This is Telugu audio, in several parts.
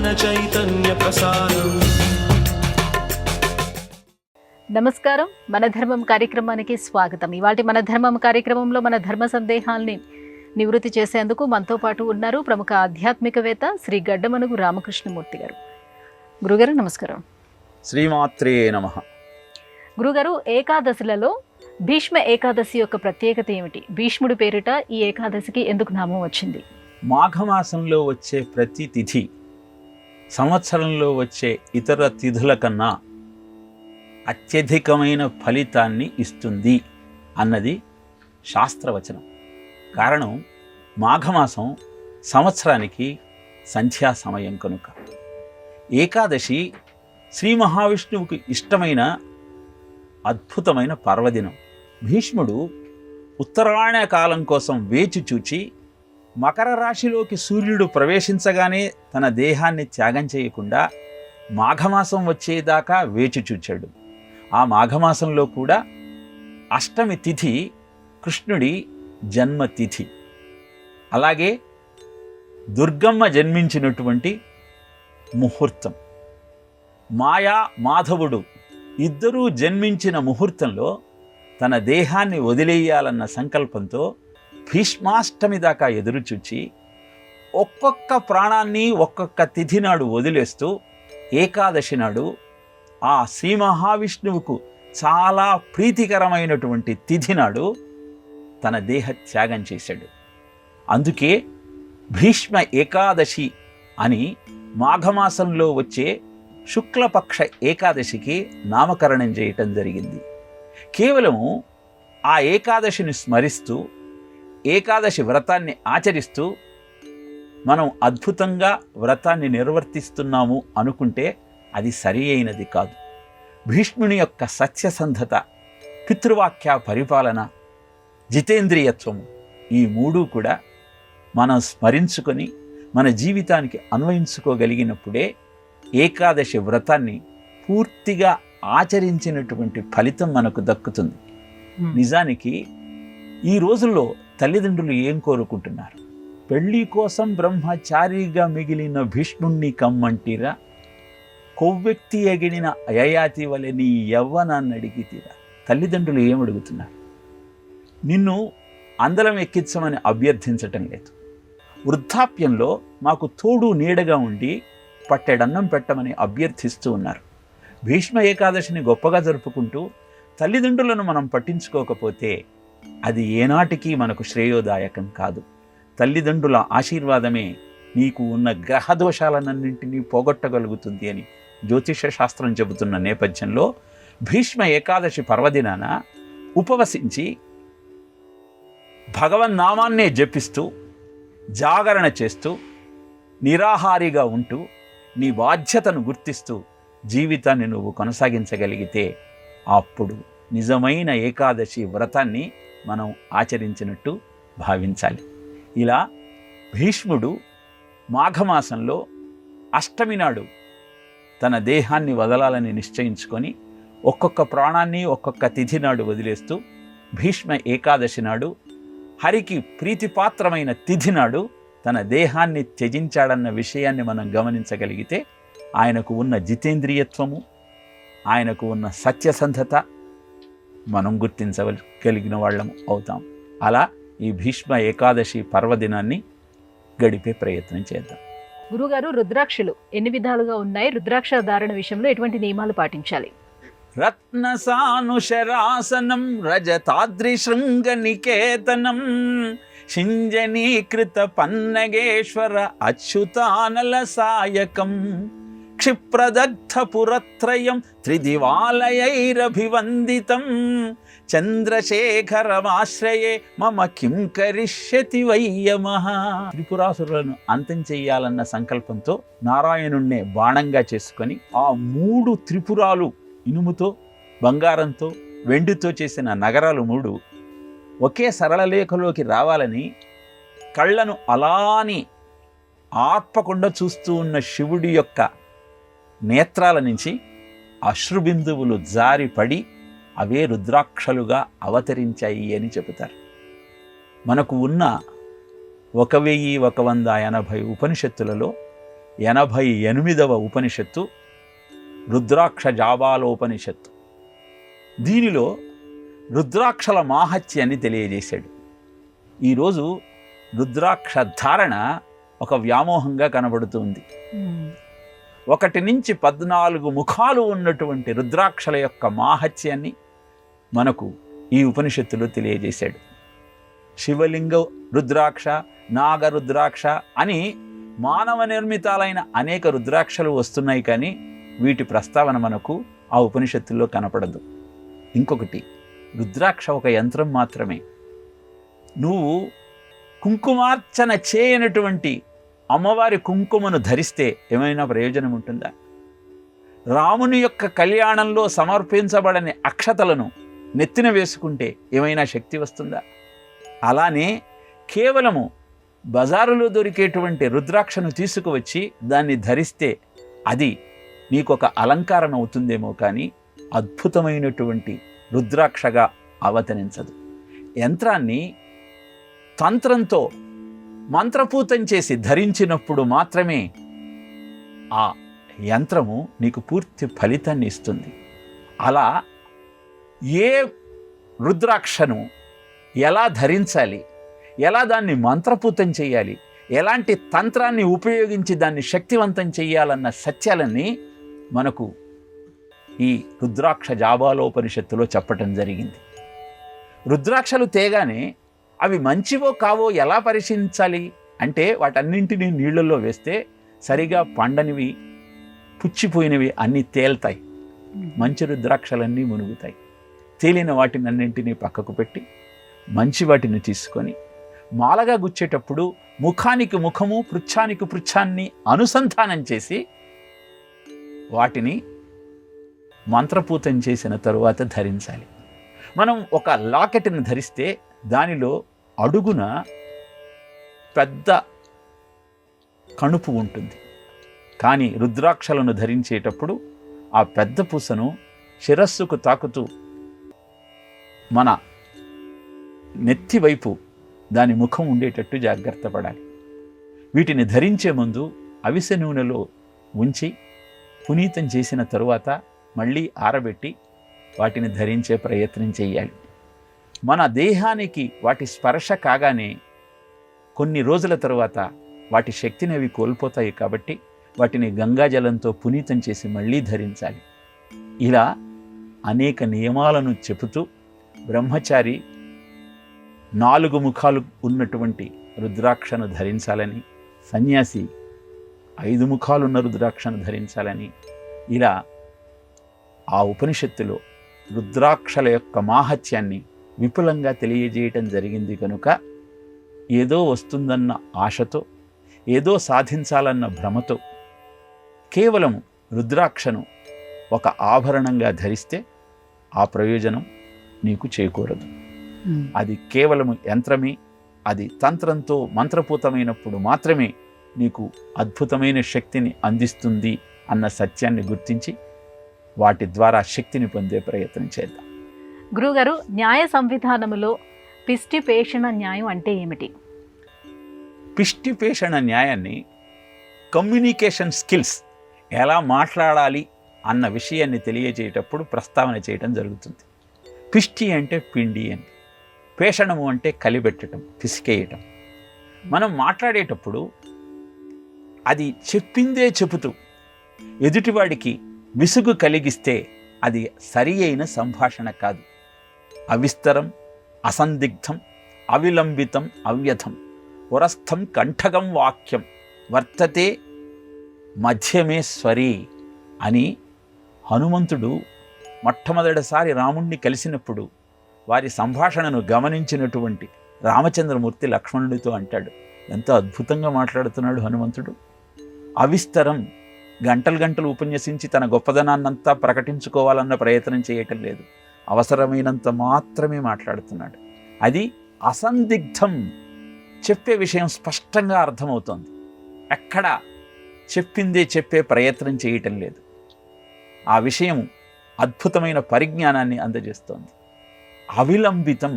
ज्ञान चैतन्य प्रसारम्। నమస్కారం, మన ధర్మం కార్యక్రమానికి స్వాగతం. ఇవాల్టి మన ధర్మం కార్యక్రమంలో మన ధర్మ సందేహాల్ని నివృత్తి చేసేందుకు మనతో పాటు ఉన్నారు ప్రముఖ ఆధ్యాత్మికవేత్త శ్రీ గడ్డమనుగు రామకృష్ణమూర్తి గారు. గురుగారు నమస్కారం. శ్రీమాత్రే నమః. గురుగారు, ఏకాదశిలలో భీష్మ ఏకాదశి యొక్క ప్రత్యేకత ఏమిటి? భీష్ముడి పేరిట ఈ ఏకాదశికి ఎందుకు నామం వచ్చింది? మాఘమాసంలో వచ్చే ప్రతి తిథి సంవత్సరంలో వచ్చే ఇతర తిథుల కన్నా అత్యధికమైన ఫలితాన్ని ఇస్తుంది అన్నది శాస్త్రవచనం. కారణం, మాఘమాసం సంవత్సరానికి సంధ్యా సమయం కనుక. ఏకాదశి శ్రీ మహావిష్ణువుకు ఇష్టమైన అద్భుతమైన పర్వదినం. భీష్ముడు ఉత్తరాయణ కాలం కోసం వేచి చూచి మకర రాశిలోకి సూర్యుడు ప్రవేశించగానే తన దేహాన్ని త్యాగం చేయకుండా మాఘమాసం వచ్చేదాకా వేచి చూచాడు. ఆ మాఘమాసంలో కూడా అష్టమి తిథి కృష్ణుడి జన్మతిథి. అలాగే దుర్గమ్మ జన్మించినటువంటి ముహూర్తం, మాయా మాధవుడు ఇద్దరూ జన్మించిన ముహూర్తంలో తన దేహాన్ని వదిలేయాలన్న సంకల్పంతో భీష్మాష్టమి దాకా ఎదురుచూచి ఒక్కొక్క ప్రాణాన్ని ఒక్కొక్క తిథి నాడు వదిలేస్తూ ఏకాదశి నాడు ఆ శ్రీ మహావిష్ణువుకు చాలా ప్రీతికరమైనటువంటి తిథి నాడు తన దేహ త్యాగం చేశాడు. అందుకే భీష్మ ఏకాదశి అని మాఘమాసంలో వచ్చే శుక్లపక్ష ఏకాదశికి నామకరణం చేయటం జరిగింది. కేవలము ఆ ఏకాదశిని స్మరిస్తూ ఏకాదశి వ్రతాన్ని ఆచరిస్తూ మనం అద్భుతంగా వ్రతాన్ని నిర్వర్తిస్తున్నాము అనుకుంటే అది సరి అయినది కాదు. భీష్ముని యొక్క సత్యసంధత, పితృవాక్య పరిపాలన, జితేంద్రియత్వము, ఈ మూడు కూడా మనం స్మరించుకొని మన జీవితానికి అన్వయించుకోగలిగినప్పుడే ఏకాదశి వ్రతాన్ని పూర్తిగా ఆచరించినటువంటి ఫలితం మనకు దక్కుతుంది. నిజానికి ఈ రోజుల్లో తల్లిదండ్రులు ఏం కోరుకుంటున్నారు? పెళ్లి కోసం బ్రహ్మచారిగా మిగిలిన భీష్ముణ్ణి కమ్మంటిరా, కొవ్వెక్తి ఎగిడిన అయయాతి వలె నీ యవ్వనాన్ని అడిగితీరా. తల్లిదండ్రులు ఏమడుగుతున్నారు? నిన్ను అందలం ఎక్కించమని అభ్యర్థించటం లేదు. వృద్ధాప్యంలో మాకు తోడు నీడగా ఉండి పట్టెడన్నం పెట్టమని అభ్యర్థిస్తూ ఉన్నారు. భీష్మ ఏకాదశిని గొప్పగా జరుపుకుంటూ తల్లిదండ్రులను మనం పట్టించుకోకపోతే అది ఏనాటికి మనకు శ్రేయోదాయకం కాదు. తల్లిదండ్రుల ఆశీర్వాదమే నీకు ఉన్న గ్రహదోషాలన్నింటినీ పోగొట్టగలుగుతుంది అని జ్యోతిష శాస్త్రం చెబుతున్న నేపథ్యంలో భీష్మ ఏకాదశి పర్వదినాన ఉపవసించి భగవన్నామాన్నే జపిస్తూ జాగరణ చేస్తూ నిరాహారిగా ఉంటూ నీ బాధ్యతను గుర్తిస్తూ జీవితాన్ని నువ్వు కొనసాగించగలిగితే అప్పుడు నిజమైన ఏకాదశి వ్రతాన్ని మనం ఆచరించినట్టు భావించాలి. ఇలా భీష్ముడు మాఘమాసంలో అష్టమి నాడు తన దేహాన్ని వదలాలని నిశ్చయించుకొని ఒక్కొక్క ప్రాణాన్ని ఒక్కొక్క తిథి నాడు వదిలేస్తూ భీష్మ ఏకాదశి నాడు హరికి ప్రీతిపాత్రమైన తిథి నాడు తన దేహాన్ని త్యజించాడన్న విషయాన్ని మనం గమనించగలిగితే ఆయనకు ఉన్న జితేంద్రియత్వము, ఆయనకు ఉన్న సత్యసంధత మనం గుర్తించగలిగిన వాళ్ళము అవుతాం. అలా ఈ భీష్మ ఏకాదశి పర్వదినాన్ని గడిపే ప్రయత్నం చేద్దాం. గురుగారు, రుద్రాక్షలు ఎన్ని విధాలుగా ఉన్నాయి? రుద్రాక్ష ధారణ విషయంలో ఎటువంటి నియమాలు పాటించాలి? రత్నసానుశరాసనం రజతాద్రి శృంగ నికేతనం శింజనీకృత పన్నగేశ్వర అచ్యుతానల సాయకం క్షిప్రదగ్ధ పురత్రయం త్రిదివాలయైరభివందితం చంద్రశేఖరమాశ్రయే మమ కిం కరిష్యతి వయ్యమః. త్రిపురాసురులను అంతం చెయ్యాలన్న సంకల్పంతో నారాయణుణ్ణే బాణంగా చేసుకొని ఆ 3 త్రిపురాలు ఇనుముతో, బంగారంతో, వెండితో చేసిన నగరాలు 3 ఒకే సరళ లేఖలోకి రావాలని కళ్ళను అలాని ఆర్పకుండా చూస్తూ ఉన్న శివుడి యొక్క నేత్రాల నుంచి అశ్రుబిందువులు జారిపడి అవే రుద్రాక్షలుగా అవతరించాయి అని చెబుతారు. మనకు ఉన్న 1180 ఉపనిషత్తులలో 88వ ఉపనిషత్తు రుద్రాక్ష జాబాలోపనిషత్తు. దీనిలో రుద్రాక్షల మాహత్యాన్ని తెలియజేశాడు. ఈరోజు రుద్రాక్ష ధారణ ఒక వ్యామోహంగా కనబడుతుంది. 1 నుంచి 14 ముఖాలు ఉన్నటువంటి రుద్రాక్షల యొక్క మాహత్యాన్ని మనకు ఈ ఉపనిషత్తులో తెలియజేశాడు. శివలింగ రుద్రాక్ష, నాగ రుద్రాక్ష అని మానవ నిర్మితాలైన అనేక రుద్రాక్షలు వస్తున్నాయి, కానీ వీటి ప్రస్తావన మనకు ఆ ఉపనిషత్తుల్లో కనపడదు. ఇంకొకటి, రుద్రాక్ష ఒక యంత్రం మాత్రమే. నువ్వు కుంకుమార్చన చేయనటువంటి అమ్మవారి కుంకుమను ధరిస్తే ఏమైనా ప్రయోజనం ఉంటుందా? రాముని యొక్క కళ్యాణంలో సమర్పించబడని అక్షతలను నెత్తిన వేసుకుంటే ఏమైనా శక్తి వస్తుందా? అలానే కేవలము బజారులో దొరికేటువంటి రుద్రాక్షను తీసుకువచ్చి దాన్ని ధరిస్తే అది నీకొక అలంకారం అవుతుందేమో, కానీ అద్భుతమైనటువంటి రుద్రాక్షగా అవతరించదు. యంత్రాన్ని తంత్రంతో మంత్రపూతం చేసి ధరించినప్పుడు మాత్రమే ఆ యంత్రము నీకు పూర్తి ఫలితాన్ని ఇస్తుంది. అలా ఏ రుద్రాక్షను ఎలా ధరించాలి, ఎలా దాన్ని మంత్రపూతం చేయాలి, ఎలాంటి తంత్రాన్ని ఉపయోగించి దాన్ని శక్తివంతం చేయాలన్న సత్యాలన్నీ మనకు ఈ రుద్రాక్ష జాబాలోపనిషత్తులో చెప్పటం జరిగింది. రుద్రాక్షలు తేగానే అవి మంచివో కావో ఎలా పరిశీలించాలి అంటే, వాటన్నింటినీ నీళ్ళల్లో వేస్తే సరిగా పండనివి, పుచ్చిపోయినవి అన్నీ తేల్తాయి. మంచి రుద్రాక్షలన్నీ మునుగుతాయి. తేలిన వాటిని అన్నింటినీ పక్కకు పెట్టి మంచి వాటిని తీసుకొని మాలగా గుచ్చేటప్పుడు ముఖానికి ముఖము, పృచ్ఛానికి పృచ్ఛాన్ని అనుసంధానం చేసి వాటిని మంత్రపూతం చేసిన తరువాత ధరించాలి. మనం ఒక లాకెట్ని ధరిస్తే దానిలో అడుగున పెద్ద కణుపు ఉంటుంది, కానీ రుద్రాక్షలను ధరించేటప్పుడు ఆ పెద్ద పూసను శిరస్సుకు తాకుతూ మన నెత్తి వైపు దాని ముఖం ఉండేటట్టు జాగ్రత్త పడాలి. వీటిని ధరించే ముందు అవిసె నూనెలో ఉంచి పునీతం చేసిన తరువాత మళ్ళీ ఆరబెట్టి వాటిని ధరించే ప్రయత్నం చేయాలి. మన దేహానికి వాటి స్పర్శ కాగానే కొన్ని రోజుల తరువాత వాటి శక్తిని అవి కోల్పోతాయి, కాబట్టి వాటిని గంగాజలంతో పునీతం చేసి మళ్ళీ ధరించాలి. ఇలా అనేక నియమాలను చెబుతూ బ్రహ్మచారి 4 ముఖాలు ఉన్నటువంటి రుద్రాక్షను ధరించాలని, సన్యాసి 5 ముఖాలున్న రుద్రాక్షను ధరించాలని, ఇలా ఆ ఉపనిషత్తులో రుద్రాక్షల యొక్క మాహత్యాన్ని విపులంగా తెలియజేయటం జరిగింది. కనుక ఏదో వస్తుందన్న ఆశతో, ఏదో సాధించాలన్న భ్రమతో కేవలం రుద్రాక్షను ఒక ఆభరణంగా ధరిస్తే ఆ ప్రయోజనం నీకు చేకూరదు. అది కేవలము యంత్రమే. అది తంత్రంతో మంత్రపూతమైనప్పుడు మాత్రమే నీకు అద్భుతమైన శక్తిని అందిస్తుంది అన్న సత్యాన్ని గుర్తించి వాటి ద్వారా శక్తిని పొందే ప్రయత్నం చేద్దాం. గురుగారు, న్యాయ సంవిధానములో పిష్టి పేషణ న్యాయం అంటే ఏమిటి? పిష్టి పేషణ న్యాయాన్ని కమ్యూనికేషన్ స్కిల్స్, ఎలా మాట్లాడాలి అన్న విషయాన్ని తెలియజేయటప్పుడు ప్రస్తావన చేయటం జరుగుతుంది. పిష్టి అంటే పిండి అని, పేషణము అంటే కలిబెట్టడం, పిసికేయటం. మనం మాట్లాడేటప్పుడు అది చెప్పిందే చెబుతూ ఎదుటివాడికి విసుగు కలిగిస్తే అది సరి అయిన సంభాషణ కాదు. అవిస్తరం, అసందిగ్ధం, అవిలంబితం, అవ్యథం, పురస్థం కంఠగం వాక్యం వర్తతే మధ్యమేశ్వరి అని హనుమంతుడు మొట్టమొదటిసారి రాముణ్ణి కలిసినప్పుడు వారి సంభాషణను గమనించినటువంటి రామచంద్రమూర్తి లక్ష్మణుడితో అంటాడు. ఎంతో అద్భుతంగా మాట్లాడుతున్నాడు హనుమంతుడు. అవిస్తరం, గంటలు గంటలు ఉపన్యసించి తన గొప్పదనాన్నంతా ప్రకటించుకోవాలన్న ప్రయత్నం చేయటం లేదు, అవసరమైనంత మాత్రమే మాట్లాడుతున్నాడు. అది అసందిగ్ధం, చెప్పే విషయం స్పష్టంగా అర్థమవుతోంది, ఎక్కడ చెప్పిందే చెప్పే ప్రయత్నం చేయటం లేదు. ఆ విషయం అద్భుతమైన పరిజ్ఞానాన్ని అందజేస్తోంది. అవిలంబితం,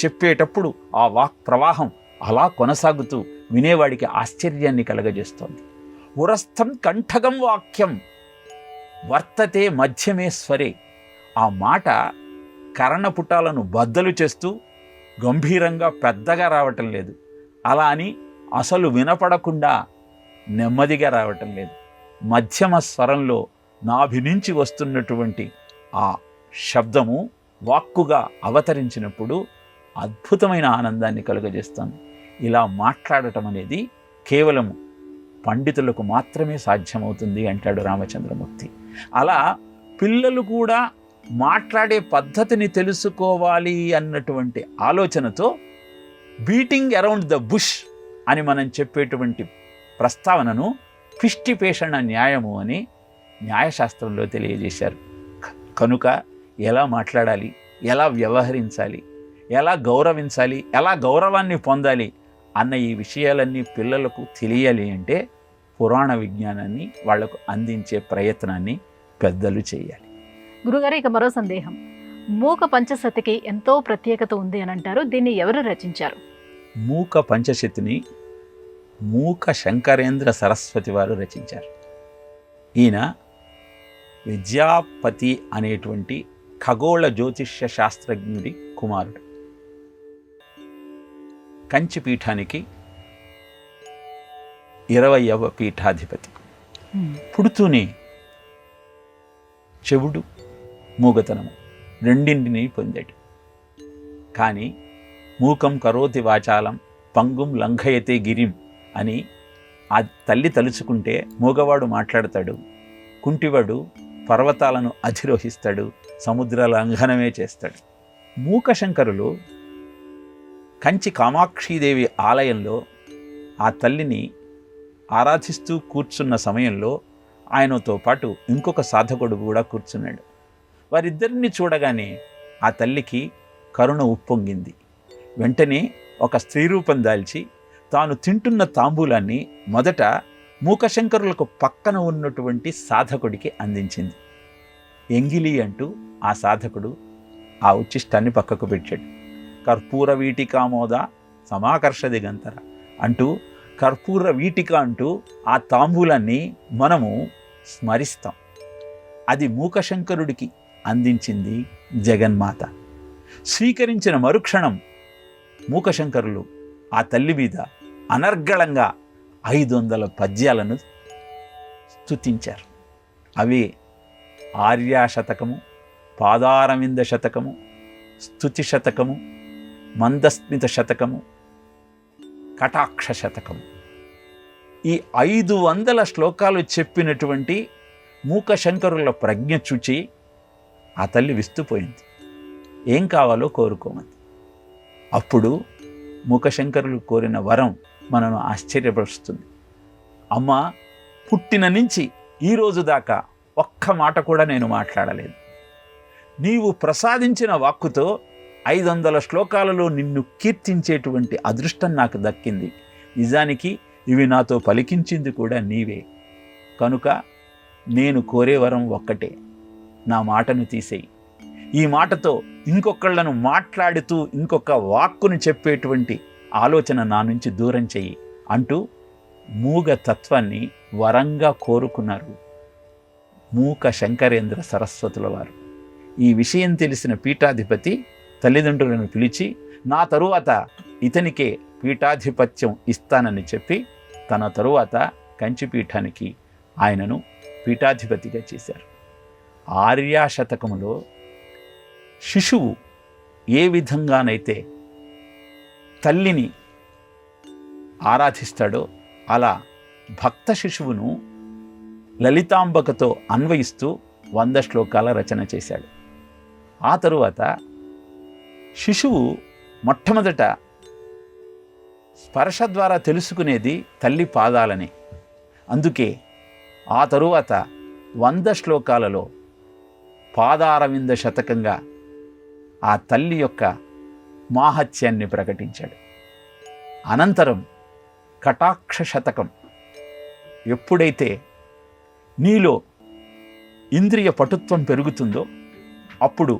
చెప్పేటప్పుడు ఆ వాక్ ప్రవాహం అలా కొనసాగుతూ వినేవాడికి ఆశ్చర్యాన్ని కలగజేస్తోంది. ఉరస్థం కంఠగం వాక్యం వర్తతే మధ్యమే స్వరే. ఆ మాట కర్ణపుటాలను బద్దలు చేస్తూ గంభీరంగా పెద్దగా రావటం లేదు, అలా అని అసలు వినపడకుండా నెమ్మదిగా రావటం లేదు. మధ్యమ స్వరంలో నాభి నుంచి వస్తున్నటువంటి ఆ శబ్దము వాక్కుగా అవతరించినప్పుడు అద్భుతమైన ఆనందాన్ని కలుగజేస్తుంది. ఇలా మాట్లాడటం అనేది కేవలం పండితులకు మాత్రమే సాధ్యమవుతుంది అంటాడు రామచంద్రమూర్తి. అలా పిల్లలు కూడా మాట్లాడే పద్ధతిని తెలుసుకోవాలి అన్నటువంటి ఆలోచనతో బీటింగ్ అరౌండ్ ద బుష్ అని మనం చెప్పేటువంటి ప్రస్తావనను పిష్టిపేషణ న్యాయము అని న్యాయశాస్త్రంలో తెలియజేశారు. కనుక ఎలా మాట్లాడాలి, ఎలా వ్యవహరించాలి, ఎలా గౌరవించాలి, ఎలా గౌరవాన్ని పొందాలి అన్న ఈ విషయాలన్నీ పిల్లలకు తెలియాలి అంటే పురాణ విజ్ఞానాన్ని వాళ్లకు అందించే ప్రయత్నాన్ని పెద్దలు చేయాలి. గురుగారు, ఇక మరో సందేహం. మూక పంచశతికి ఎంతో ప్రత్యేకత ఉంది అని అంటారు. దీన్ని ఎవరు రచించారు? మూక పంచశతిని మూక శంకరేంద్ర సరస్వతి వారు రచించారు. ఈయన విద్యాపతి అనేటువంటి ఖగోళ జ్యోతిష్య శాస్త్రజ్ఞుడి కుమారుడు. కంచి పీఠానికి 20వ పీఠాధిపతి. పుడుతూనే చెవుడు మూగతనము రెండింటినీ పొందాడు. కానీ మూకం కరోతి వాచాలం పంగుం లంఘయతే గిరిం అని ఆ తల్లి తలుచుకుంటే మూగవాడు మాట్లాడతాడు, కుంటివాడు పర్వతాలను అధిరోహిస్తాడు, సముద్ర లంఘనమే చేస్తాడు. మూకశంకరులు కంచి కామాక్షీదేవి ఆలయంలో ఆ తల్లిని ఆరాధిస్తూ కూర్చున్న సమయంలో ఆయనతో పాటు ఇంకొక సాధకుడు కూడా కూర్చున్నాడు. వారిద్దరిని చూడగానే ఆ తల్లికి కరుణ ఉప్పొంగింది. వెంటనే ఒక స్త్రీ రూపం దాల్చి తాను తింటున్న తాంబూలాన్ని మొదట మూకశంకరులకు పక్కన ఉన్నటువంటి సాధకుడికి అందించింది. ఎంగిలి అంటూ ఆ సాధకుడు ఆ ఉచ్చిష్టాన్ని పక్కకు పెట్టాడు. కర్పూర వీటికామోద సమాకర్ష దిగంతర అంటూ కర్పూర వీటిక అంటూ ఆ తాంబూలాన్ని మనము స్మరిస్తాం. అది మూకశంకరుడికి అందించింది జగన్మాత. స్వీకరించిన మరుక్షణం మూకశంకరులు ఆ తల్లి మీద అనర్గళంగా 500 పద్యాలను స్తుతించారు. అవి ఆర్యాశతకము, పాదారవింద శతకము, స్తుతి శతకము, మందస్మిత శతకము, కటాక్ష శతకము. ఈ 500 శ్లోకాలు చెప్పినటువంటి మూకశంకరుల ప్రజ్ఞ చూచి ఆ తల్లి విస్తుపోయింది. ఏం కావాలో కోరుకోమంది. అప్పుడు మూకశంకరులు కోరిన వరం మనను ఆశ్చర్యపరుస్తుంది. అమ్మ, పుట్టిన నుంచి ఈరోజు దాకా ఒక్క మాట కూడా నేను మాట్లాడలేదు. నీవు ప్రసాదించిన వాక్కుతో 500 శ్లోకాలలో నిన్ను కీర్తించేటువంటి అదృష్టం నాకు దక్కింది. నిజానికి ఇవి నాతో పలికించింది కూడా నీవే. కనుక నేను కోరే వరం ఒక్కటే, నా మాటను తీసేయి. ఈ మాటతో ఇంకొకళ్లను మాట్లాడుతూ ఇంకొక వాక్కును చెప్పేటువంటి ఆలోచన నా నుంచి దూరం చెయ్యి అంటూ మూగ తత్వాన్ని వరంగా కోరుకున్నారు మూక శంకరేంద్ర సరస్వతుల వారు. ఈ విషయం తెలిసిన పీఠాధిపతి తల్లిదండ్రులను పిలిచి నా తరువాత ఇతనికే పీఠాధిపత్యం ఇస్తానని చెప్పి తన తరువాత కంచిపీఠానికి ఆయనను పీఠాధిపతిగా చేశారు. ఆర్యాశతకములో శిశువు ఏ విధంగానైతే తల్లిని ఆరాధిస్తాడో అలా భక్త శిశువును లలితాంబకతో అన్వయిస్తూ 100 శ్లోకాల రచన చేశాడు. ఆ తరువాత శిశువు మొట్టమొదట స్పర్శ ద్వారా తెలుసుకునేది తల్లి పాదాలని. అందుకే ఆ తరువాత 100 శ్లోకాలలో పాదారవింద శతకంగా ఆ తల్లి యొక్క మాహత్యాన్ని ప్రకటించాడు. అనంతరం కటాక్ష శతకం. ఎప్పుడైతే నీలో ఇంద్రియ పటుత్వం పెరుగుతుందో అప్పుడు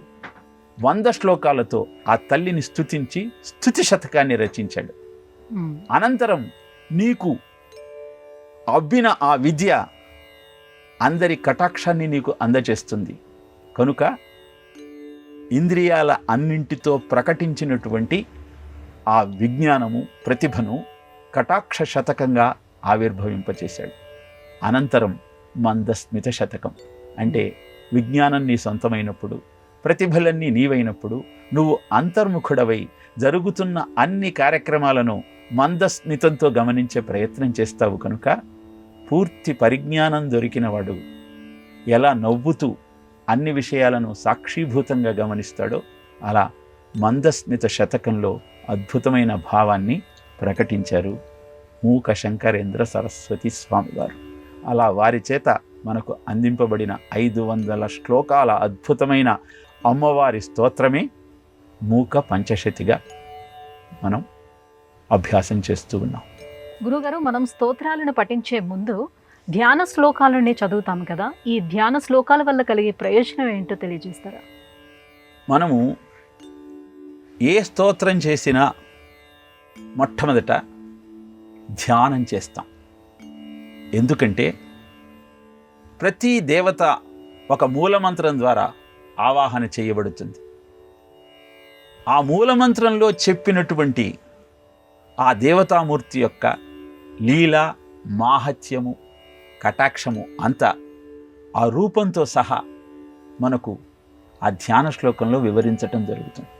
100 శ్లోకాలతో ఆ తల్లిని స్తుతించి స్తుతి శతకాన్ని రచించాడు. అనంతరం నీకు అబ్బిన ఆ విద్య అందరి కటాక్షాన్ని నీకు అందజేస్తుంది. కనుక ఇంద్రియాల అన్నింటితో ప్రకటించినటువంటి ఆ విజ్ఞానము, ప్రతిభను కటాక్ష శతకంగా ఆవిర్భవింపచేశాడు. అనంతరం మందస్మిత శతకం అంటే విజ్ఞానం నీ సొంతమైనప్పుడు, ప్రతిభలన్నీ నీవైనప్పుడు, నువ్వు అంతర్ముఖుడవై జరుగుతున్న అన్ని కార్యక్రమాలను మందస్మితంతో గమనించే ప్రయత్నం చేస్తావు. కనుక పూర్తి పరిజ్ఞానం దొరికినవాడు ఎలా నవ్వుతూ అన్ని విషయాలను సాక్షీభూతంగా గమనిస్తాడో అలా మందస్మిత శతకంలో అద్భుతమైన భావాన్ని ప్రకటించారు మూక శంకరేంద్ర సరస్వతి స్వామి వారు. అలా వారి చేత మనకు అందింపబడిన 500 శ్లోకాల అద్భుతమైన అమ్మవారి స్తోత్రమే మూక పంచశతిగా మనం అభ్యాసం చేస్తూ ఉన్నాం. గురుగారు, మనం స్తోత్రాలను పఠించే ముందు ధ్యాన శ్లోకాలని చదువుతాం కదా, ఈ ధ్యాన శ్లోకాల వల్ల కలిగే ప్రయోజనం ఏంటో తెలియజేస్తారా? మనము ఏ స్తోత్రం చేసినా మొట్టమొదట ధ్యానం చేస్తాం. ఎందుకంటే ప్రతి దేవత ఒక మూలమంత్రం ద్వారా ఆవాహన చేయబడుతుంది. ఆ మూలమంత్రంలో చెప్పినటువంటి ఆ దేవతామూర్తి యొక్క లీల, మాహత్యము, కటాక్షము అంతా ఆ రూపంతో సహా మనకు ఆ ధ్యాన శ్లోకంలో వివరించటం జరుగుతుంది.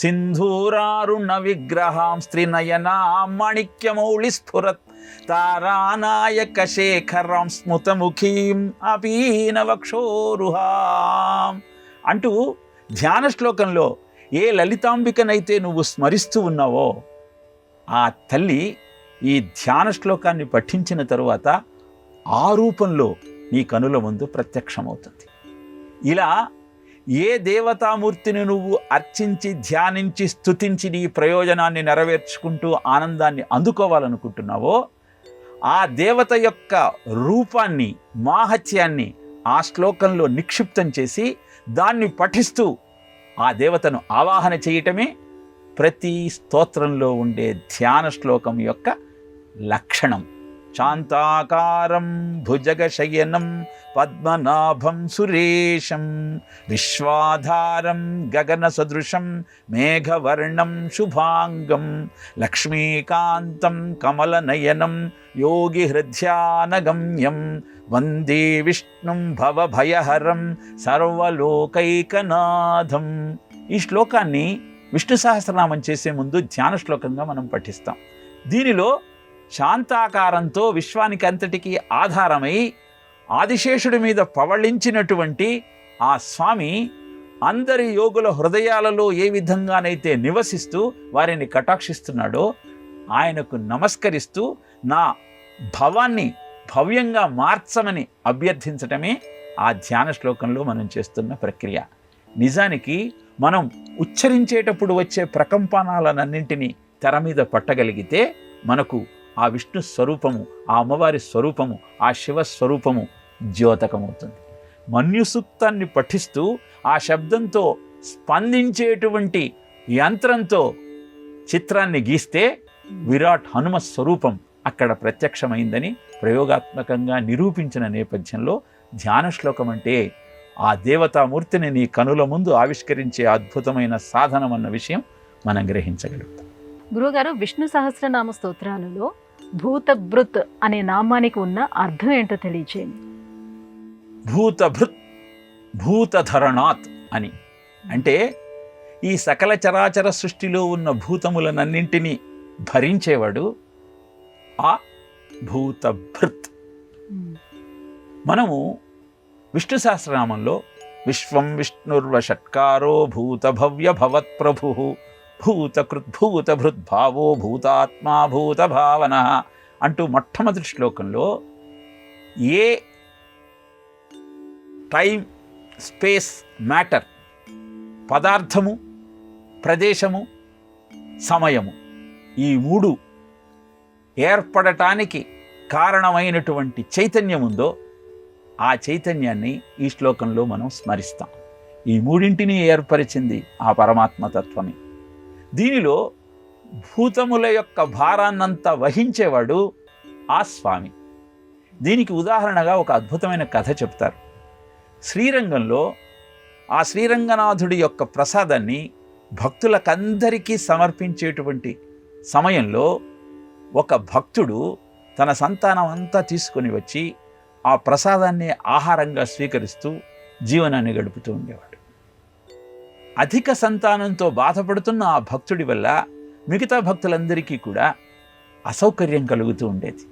సింధూరారుణ విగ్రహాం స్త్రీనయనాం మాణిక్యమౌళి స్ఫురత్ తారానాయక శేఖరాం స్మృతముఖీం అపీనవక్షోరుహాం అంటూ ధ్యాన శ్లోకంలో ఏ లలితాంబికనైతే నువ్వు స్మరిస్తూ ఉన్నావో ఆ తల్లి ఈ ధ్యాన శ్లోకాన్ని పఠించిన తరువాత ఆ రూపంలో నీ కనుల ముందు ప్రత్యక్షమవుతుంది. ఇలా ఏ దేవతామూర్తిని నువ్వు అర్చించి, ధ్యానించి, స్తుతించి నీ ప్రయోజనాన్ని నెరవేర్చుకుంటూ ఆనందాన్ని అందుకోవాలనుకుంటున్నావో ఆ దేవత యొక్క రూపాన్ని, మాహత్యాన్ని ఆ శ్లోకంలో నిక్షిప్తం చేసి దాన్ని పఠిస్తూ ఆ దేవతను ఆవాహన చేయటమే ప్రతి స్తోత్రంలో ఉండే ధ్యాన శ్లోకం యొక్క లక్షణం. శాంతాకారం భుజగశయనం పద్మనాభం సురేశం విశ్వాధారం గగన సదృశం మేఘవర్ణం శుభాంగం లక్ష్మీకాంతం కమలనయనం యోగి హృద్యానగమ్యం వందే విష్ణుం భవభయహరం సర్వలోకైకనాథం. ఈ శ్లోకాన్ని విష్ణు సహస్రనామం చేసే ముందు ధ్యాన శ్లోకంగా మనం పఠిస్తాం. దీనిలో శాంతాకారంతో విశ్వానికి అంతటికీ ఆధారమై ఆదిశేషుడి మీద పవళించినటువంటి ఆ స్వామి అందరి యోగుల హృదయాలలో ఏ విధంగానైతే నివసిస్తూ వారిని కటాక్షిస్తున్నాడో ఆయనకు నమస్కరిస్తూ నా భవాన్ని భవ్యంగా మార్చమని అభ్యర్థించటమే ఆ ధ్యాన శ్లోకంలో మనం చేస్తున్న ప్రక్రియ. నిజానికి మనం ఉచ్చరించేటప్పుడు వచ్చే ప్రకంపనాలన్నింటినీ తెర మీద పట్టగలిగితే మనకు ఆ విష్ణు స్వరూపము, ఆ అమ్మవారి స్వరూపము, ఆ శివ స్వరూపము ద్యోతకమవుతుంది. మన్యుసూక్తాన్ని పఠిస్తూ ఆ శబ్దంతో స్పందించేటువంటి యంత్రంతో చిత్రాన్ని గీస్తే విరాట్ హనుమ స్వరూపం అక్కడ ప్రత్యక్షమైందని ప్రయోగాత్మకంగా నిరూపించిన నేపథ్యంలో ధ్యాన శ్లోకం అంటే ఆ దేవతామూర్తిని నీ కనుల ముందు ఆవిష్కరించే అద్భుతమైన సాధనం అన్న విషయం మనం గ్రహించగలుగుతాం. గురువుగారు, విష్ణు సహస్రనామ స్తోత్రాలలో భూతభృత్ అనే నామానికి ఉన్న అర్థం ఏంటో తెలియచేయండి. భూతభృత్ భూతధరణాత్ అని అంటే ఈ సకల చరాచర సృష్టిలో ఉన్న భూతములనన్నింటినీ భరించేవాడు ఆ భూతభృత్. మనము విష్ణు సహస్రనామంలో విశ్వం విష్ణుర్వషట్కారో భూతభవ్య భవత్ప్రభు భూతకృత్ భూతభృద్భావో భూతాత్మా భూతభావన అంటూ మొట్టమొదటి శ్లోకంలో ఏ టైం, స్పేస్, మ్యాటర్, పదార్థము, ప్రదేశము, సమయము ఈ మూడు ఏర్పడటానికి కారణమైనటువంటి చైతన్యం ఉందో ఆ చైతన్యాన్ని ఈ శ్లోకంలో మనం స్మరిస్తాం. ఈ మూడింటిని ఏర్పరిచింది ఆ పరమాత్మతత్వమే. దీనిలో భూతముల యొక్క భారాన్నంతా వహించేవాడు ఆ స్వామి. దీనికి ఉదాహరణగా ఒక అద్భుతమైన కథ చెప్తారు. శ్రీరంగంలో ఆ శ్రీరంగనాథుడి యొక్క ప్రసాదాన్ని భక్తులకందరికీ సమర్పించేటువంటి సమయంలో ఒక భక్తుడు తన సంతానం అంతా తీసుకొని వచ్చి ఆ ప్రసాదాన్ని ఆహారంగా స్వీకరిస్తూ జీవనాన్ని గడుపుతూ ఉండేవాడు. అధిక సంతానంతో బాధపడుతున్న ఆ భక్తుడి వల్ల మిగతా భక్తులందరికీ కూడా అసౌకర్యం కలుగుతూ ఉండేది.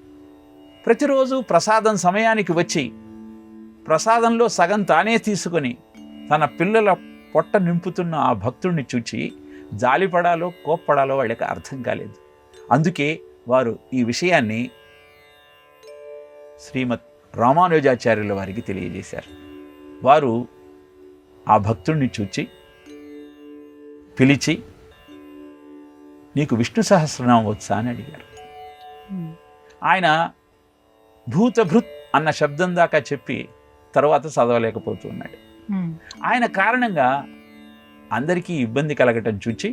ప్రతిరోజు ప్రసాదం సమయానికి వచ్చి ప్రసాదంలో సగం తానే తీసుకొని తన పిల్లల పొట్ట నింపుతున్న ఆ భక్తుడిని చూచి జాలిపడాలో కోప్పడాలో వాళ్ళకి అర్థం కాలేదు. అందుకే వారు ఈ విషయాన్ని శ్రీమద్ రామానుజాచార్యుల వారికి తెలియజేశారు. వారు ఆ భక్తుడిని చూచి పిలిచి, నీకు విష్ణు సహస్రనామం వచ్చా అని అడిగారు. ఆయన భూతభృత్ అన్న శబ్దం దాకా చెప్పి తర్వాత చదవలేకపోతున్నాడు. ఆయన కారణంగా అందరికీ ఇబ్బంది కలగటం చూచి,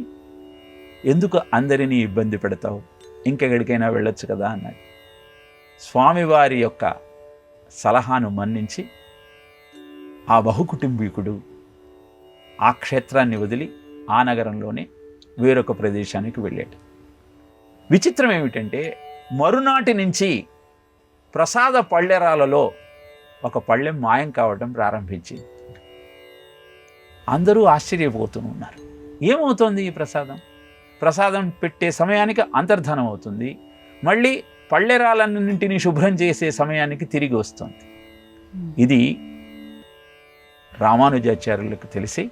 ఎందుకు అందరినీ ఇబ్బంది పెడతావు, ఇంకెక్కడికైనా వెళ్ళొచ్చు కదా అన్నాడు. స్వామివారి యొక్క సలహాను మన్నించి ఆ బహుకుటుంబీకుడు ఆ క్షేత్రాన్ని వదిలి ఆ నగరంలోనే వేరొక ప్రదేశానికి వెళ్ళాడు. విచిత్రం ఏమిటంటే, మరునాటి నుంచి ప్రసాద పళ్ళెరాలలో ఒక పళ్ళెం మాయం కావడం ప్రారంభించింది. అందరూ ఆశ్చర్యపోతూ ఉన్నారు. ఏమవుతోంది ఈ ప్రసాదం పెట్టే సమయానికి అంతర్ధానం అవుతుంది, మళ్ళీ పళ్ళెరాలన్నింటినీ శుభ్రం చేసే సమయానికి తిరిగి వస్తుంది. ఇది రామానుజాచార్యులకు తెలిసి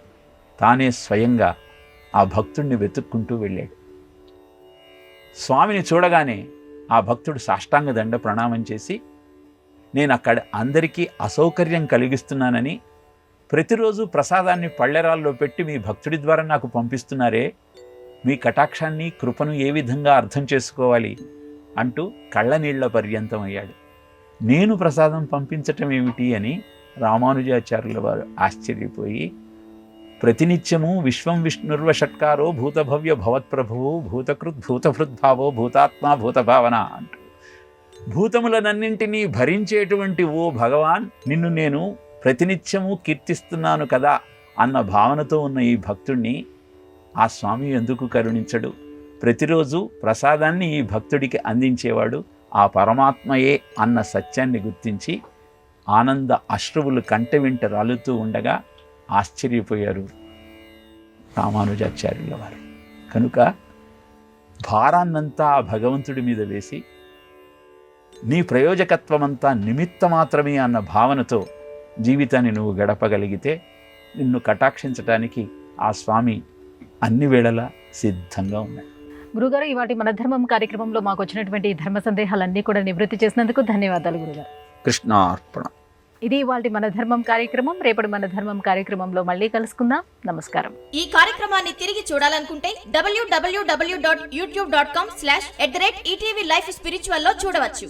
తానే స్వయంగా ఆ భక్తుడిని వెతుక్కుంటూ వెళ్ళాడు. స్వామిని చూడగానే ఆ భక్తుడు సాష్టాంగ దండ ప్రణామం చేసి, నేను అక్కడ అందరికీ అసౌకర్యం కలిగిస్తున్నానని ప్రతిరోజు ప్రసాదాన్ని పళ్ళెరాల్లో పెట్టి మీ భక్తుడి ద్వారా నాకు పంపిస్తున్నారే, మీ కటాక్షాన్ని కృపను ఏ విధంగా అర్థం చేసుకోవాలి అంటూ కళ్ళనీళ్ల పర్యంతం అయ్యాడు. నేను ప్రసాదం పంపించటం ఏమిటి అని రామానుజాచార్యుల వారు ఆశ్చర్యపోయి, ప్రతినిత్యము విశ్వం విష్ణుర్వషట్కారో భూతభవ్య భవత్ప్రభువు భూతకృత్ భూతభృద్భావో భూతాత్మా భూతభావన అంటూ, భూతములనన్నింటినీ భరించేటువంటి ఓ భగవాన్, నిన్ను నేను ప్రతినిత్యము కీర్తిస్తున్నాను కదా అన్న భావనతో ఉన్న ఈ భక్తుడిని ఆ స్వామి ఎందుకు కరుణించడు? ప్రతిరోజు ప్రసాదాన్ని ఈ భక్తుడికి అందించేవాడు ఆ పరమాత్మయే అన్న సత్యాన్ని గుర్తించి ఆనంద అశ్రువులు కంట వెంట రాలుతూ ఉండగా ఆశ్చర్యపోయారు రామానుజాచార్యుల వారు. కనుక భారాన్నంతా ఆ భగవంతుడి మీద వేసి, నీ ప్రయోజకత్వమంతా నిమిత్త మాత్రమే అన్న భావనతో జీవితాన్ని నువ్వు గడపగలిగితే నిన్ను కటాక్షించటానికి ఆ స్వామి అన్ని వేళలా సిద్ధంగా ఉన్నాడు. గురుగారు, ఇవాటి మన ధర్మం కార్యక్రమంలో మాకు వచ్చినటువంటి ధర్మ సందేహాలన్నీ కూడా నివృత్తి చేసినందుకు ధన్యవాదాలు గురుగారు. కృష్ణార్పణ. ఇది ఇవాల్టి మన ధర్మం కార్యక్రమం. రేపటి మన ధర్మం కార్యక్రమంలో మళ్ళీ కలుసుకుందాం. నమస్కారం. ఈ కార్యక్రమాన్ని తిరిగి చూడాలనుకుంటే www.youtube.com/ETV Life Spiritual లో చూడవచ్చు.